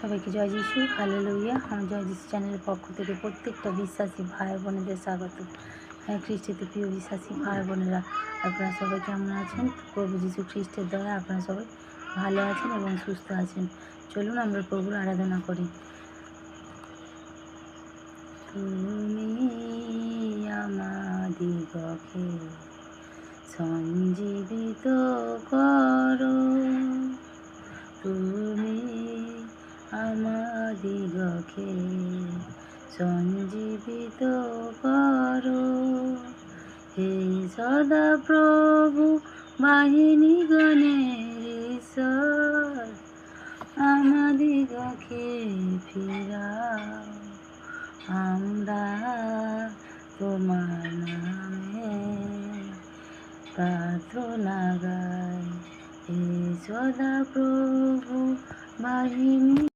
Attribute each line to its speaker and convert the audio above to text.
Speaker 1: সবাইকে জয় যিশু, হালেলুয়া। আমি জয় যিশু চ্যানেলের পক্ষ থেকে প্রত্যেকটা বিশ্বাসী ভাই বোনেদের স্বাগত। হ্যাঁ, খ্রিস্টেতে প্রিয় বিশ্বাসী ভাই বোনেরা, আপনারা সবাই কেমন আছেন? প্রভু যিশু খ্রিস্টের দয়া আপনারা সবাই ভালো আছেন এবং সুস্থ আছেন। চলুন আমরা প্রভুর আরাধনা করি। তুমি আমাদিগকে সঞ্জীবিত করো, তুমি আমাদিগকে সঞ্জীবিত করো। হে সদা প্রভু বাহিনীগণের ঈশ্বর, আমাদিগকে ফিরাও, আমরা তোমার নামে প্রার্থনা গাই। হে সদা প্রভু বাহিনী